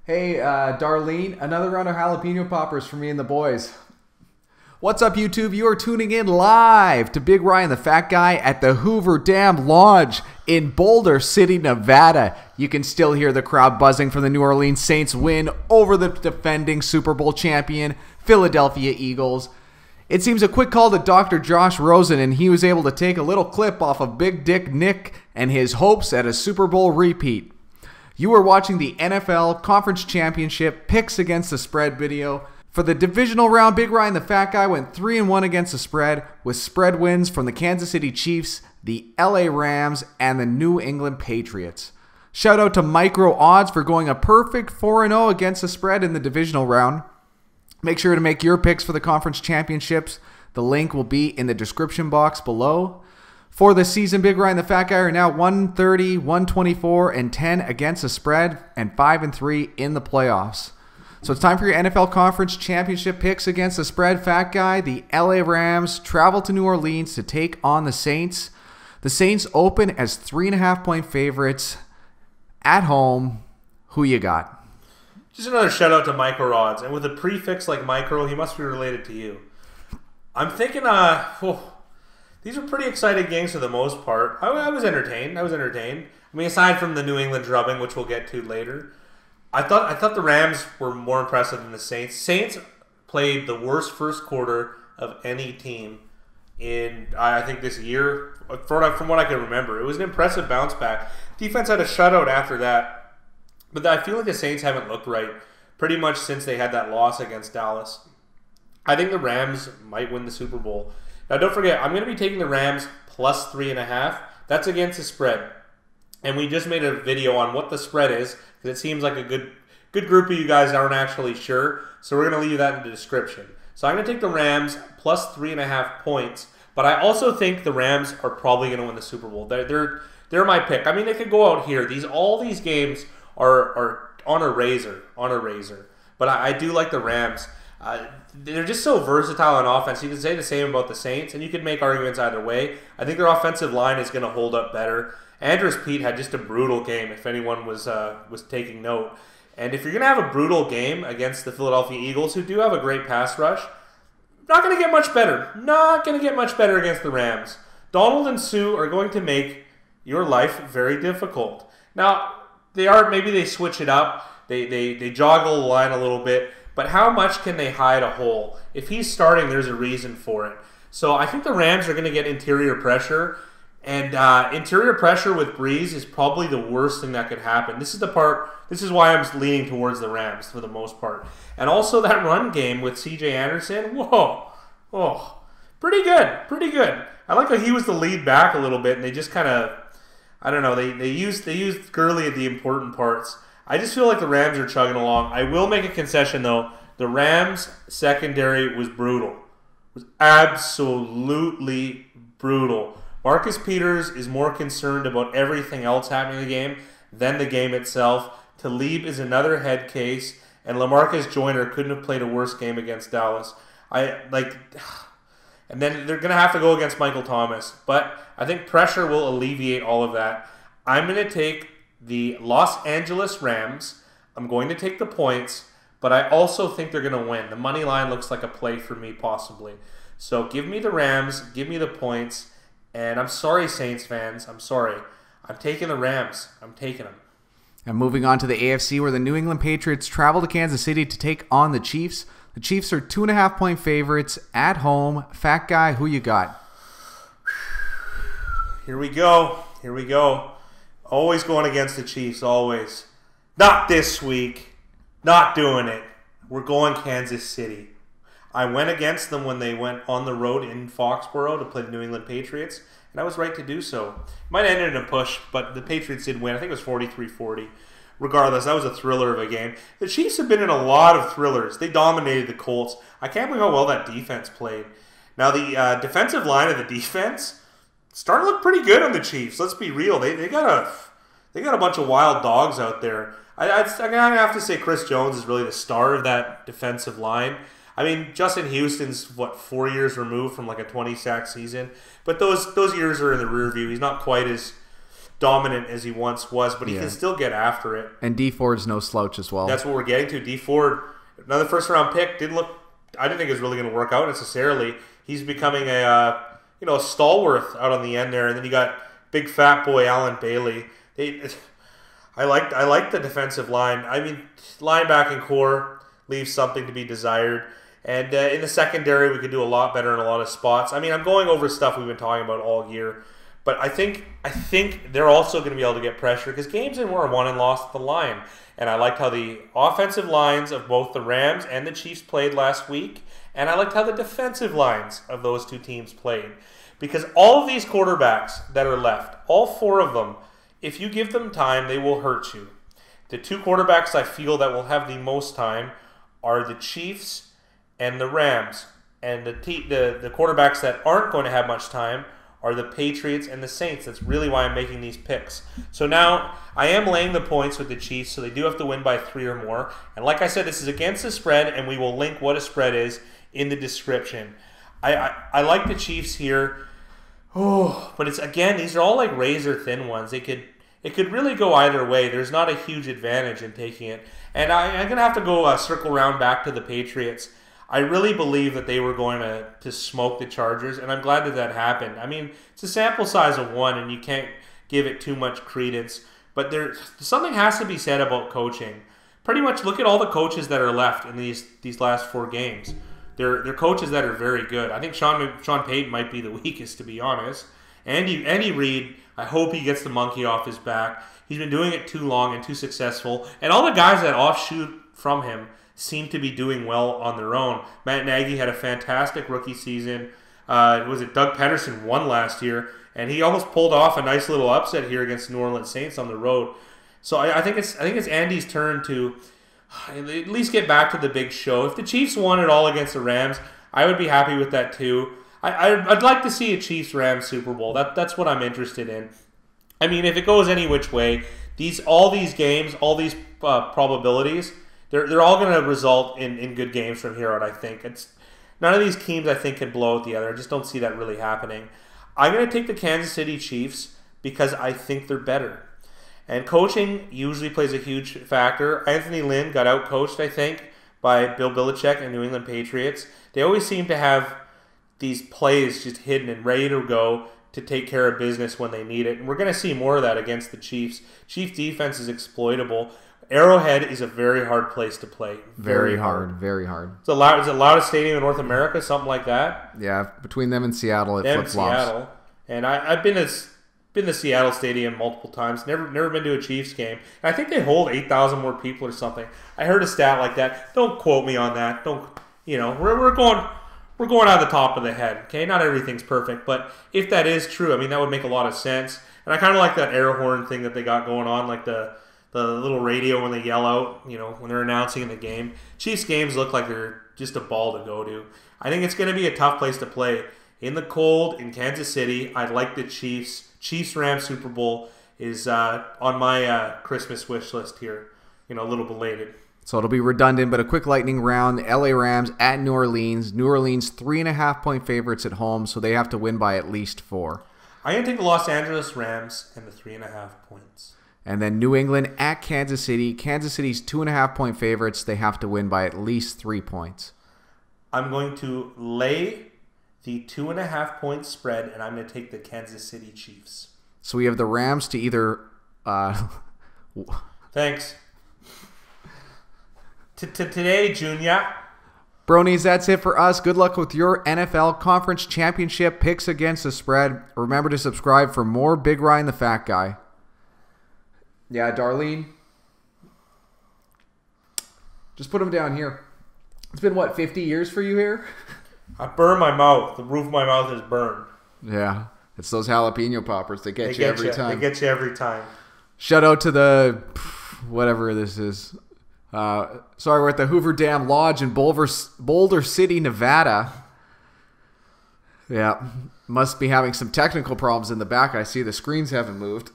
Hey, Darlene, another round of jalapeno poppers for me and the boys. What's up, YouTube? You are tuning in live to Big Ryan the Fat Guy at the Hoover Dam Lodge in Boulder City, Nevada. You can still hear the crowd buzzing for the New Orleans Saints win over the defending Super Bowl champion Philadelphia Eagles. It seems a quick call to Dr. Josh Rosen, and he was able to take a little clip off of Big Dick Nick and his hopes at a Super Bowl repeat. You are watching the NFL Conference Championship picks against the spread video. For the Divisional Round, Big Ryan the Fat Guy went 3-1 against the spread, with spread wins from the Kansas City Chiefs, the LA Rams, and the New England Patriots. Shout out to Micro Odds for going a perfect 4-0 against the spread in the Divisional Round. Make sure to make your picks for the Conference Championships. The link will be in the description box below. For the season, Big Ryan the Fat Guy are now 130, 124, and 10 against the spread, and 5-3 in the playoffs. So it's time for your NFL Conference Championship picks against the spread. Fat Guy, the LA Rams travel to New Orleans to take on the Saints. The Saints open as 3.5-point favorites at home. Who you got? Just another shout out to Micro Odds, and with a prefix like Micro, he must be related to you. I'm thinking, these were pretty exciting games for the most part. I was entertained. I mean, aside from the New England drubbing, which we'll get to later, I thought the Rams were more impressive than the Saints. Saints played the worst first quarter of any team in, I think, this year. From what I can remember, it was an impressive bounce back. Defense had a shutout after that, but I feel like the Saints haven't looked right pretty much since they had that loss against Dallas. I think the Rams might win the Super Bowl. Now, don't forget, I'm going to be taking the Rams plus 3.5. That's against the spread. And we just made a video on what the spread is, because it seems like a good group of you guys aren't actually sure. So we're going to leave that in the description. So I'm going to take the Rams plus 3.5 points. But I also think the Rams are probably going to win the Super Bowl. They're my pick. I mean, they could go out here. All these games are on a razor. But I do like the Rams. They're just so versatile on offense. You can say the same about the Saints, and you could make arguments either way. I think their offensive line is going to hold up better. Andrews Pete had just a brutal game, if anyone was taking note. And if you're going to have a brutal game against the Philadelphia Eagles, who do have a great pass rush, not going to get much better. Not going to get much better against the Rams. Donald and Sue are going to make your life very difficult. Now, maybe they switch it up. They joggle the line a little bit. But how much can they hide a hole? If he's starting, there's a reason for it. So I think the Rams are going to get interior pressure. And interior pressure with Breeze is probably the worst thing that could happen. This is why I'm leaning towards the Rams for the most part. And also that run game with C.J. Anderson, pretty good. I like how he was the lead back a little bit, and they just kind of, I don't know, they used Gurley at the important parts. I just feel like the Rams are chugging along. I will make a concession, though. The Rams' secondary was brutal. It was absolutely brutal. Marcus Peters is more concerned about everything else happening in the game than the game itself. Talib is another head case, and LaMarcus Joyner couldn't have played a worse game against Dallas. And then they're going to have to go against Michael Thomas. But I think pressure will alleviate all of that. I'm going to take the Los Angeles Rams. I'm going to take the points, but I also think they're going to win. The money line looks like a play for me, possibly. So give me the Rams, give me the points, and I'm sorry, Saints fans. I'm sorry. I'm taking the Rams. I'm taking them. And moving on to the AFC, where the New England Patriots travel to Kansas City to take on the Chiefs. The Chiefs are 2.5-point favorites at home. Fat Guy, who you got? Here we go. Always going against the Chiefs, always. Not this week. Not doing it. We're going Kansas City. I went against them when they went on the road in Foxborough to play the New England Patriots, and I was right to do so. Might have ended in a push, but the Patriots did win. I think it was 43-40. Regardless, that was a thriller of a game. The Chiefs have been in a lot of thrillers. They dominated the Colts. I can't believe how well that defense played. Now, the defensive line of the defense starting to look pretty good on the Chiefs. Let's be real. They got a bunch of wild dogs out there. I'm gonna have to say Chris Jones is really the star of that defensive line. I mean, Justin Houston's 4 years removed from like a 20-sack season, but those years are in the rear view. He's not quite as dominant as he once was, but he can still get after it. And D Ford's no slouch as well. That's what we're getting to. D Ford, another first-round pick, I didn't think it was really going to work out necessarily. He's becoming a stalwart out on the end there, and then you got big fat boy Alan Bailey. I like the defensive line. I mean, linebacking core leaves something to be desired. And in the secondary, we could do a lot better in a lot of spots. I mean, I'm going over stuff we've been talking about all year. But I think they're also going to be able to get pressure because games were won and lost at the line. And I liked how the offensive lines of both the Rams and the Chiefs played last week. And I liked how the defensive lines of those two teams played. Because all of these quarterbacks that are left, all four of them, if you give them time, they will hurt you. The two quarterbacks I feel that will have the most time are the Chiefs and the Rams. And the quarterbacks that aren't going to have much time are the Patriots and the Saints. That's really why I'm making these picks. So now I am laying the points with the Chiefs, so they do have to win by 3 or more. And like I said, this is against the spread, and we will link what a spread is in the description. I like the Chiefs here. Oh, but it's again, these are all like razor thin ones. It could really go either way. There's not a huge advantage in taking it. And I'm going to have to go circle around back to the Patriots. I really believe that they were going to smoke the Chargers, and I'm glad that happened. I mean, it's a sample size of 1, and you can't give it too much credence. But something has to be said about coaching. Pretty much look at all the coaches that are left in these last 4 games. They're coaches that are very good. I think Sean Payton might be the weakest, to be honest. Andy Reid, I hope he gets the monkey off his back. He's been doing it too long and too successful. And all the guys that offshoot from him seem to be doing well on their own. Matt Nagy had a fantastic rookie season. Doug Peterson won last year, and he almost pulled off a nice little upset here against New Orleans Saints on the road. So I think it's Andy's turn to at least get back to the big show. If the Chiefs won it all against the Rams, I would be happy with that too. I'd like to see a Chiefs-Rams Super Bowl. That's what I'm interested in. I mean, if it goes any which way, all these games, all these probabilities, they're all going to result in good games from here on, I think. None of these teams, I think, can blow out the other. I just don't see that really happening. I'm going to take the Kansas City Chiefs because I think they're better. And coaching usually plays a huge factor. Anthony Lynn got out-coached, I think, by Bill Belichick and New England Patriots. They always seem to have these plays just hidden and ready to go to take care of business when they need it. And we're going to see more of that against the Chiefs. Chiefs defense is exploitable. Arrowhead is a very hard place to play. Very hard. It's the loudest stadium in North America, something like that. Yeah, between them and Seattle, it flip-flops. And I've been to Seattle Stadium multiple times. Never been to a Chiefs game. And I think they hold 8,000 more people or something. I heard a stat like that. Don't quote me on that. We're going out of the top of the head. Okay, not everything's perfect, but if that is true, I mean that would make a lot of sense. And I kind of like that air horn thing that they got going on, like the little radio when they yell out, when they're announcing in the game. Chiefs games look like they're just a ball to go to. I think it's going to be a tough place to play. In the cold, in Kansas City, I like the Chiefs. Chiefs-Rams Super Bowl is on my Christmas wish list here. A little belated. So it'll be redundant, but a quick lightning round. The LA Rams at New Orleans. New Orleans 3.5-point favorites at home, so they have to win by at least 4. I'm going to take the Los Angeles Rams and the 3.5 points. And then New England at Kansas City. Kansas City's 2.5-point favorites. They have to win by at least 3 points. I'm going to lay the 2.5-point spread, and I'm going to take the Kansas City Chiefs. So we have the Rams to either... Thanks. Today, Junior. Bronies, that's it for us. Good luck with your NFL Conference Championship picks against the spread. Remember to subscribe for more Big Ryan the Fat Guy. Yeah, Darlene. Just put him down here. It's been, 50 years for you here? I burned my mouth. The roof of my mouth is burned. Yeah, it's those jalapeno poppers. They get you every time. They get you every time. Shout out to the... whatever this is. Sorry, we're at the Hoover Dam Lodge in Boulder City, Nevada. Yeah, must be having some technical problems in the back. I see the screens haven't moved.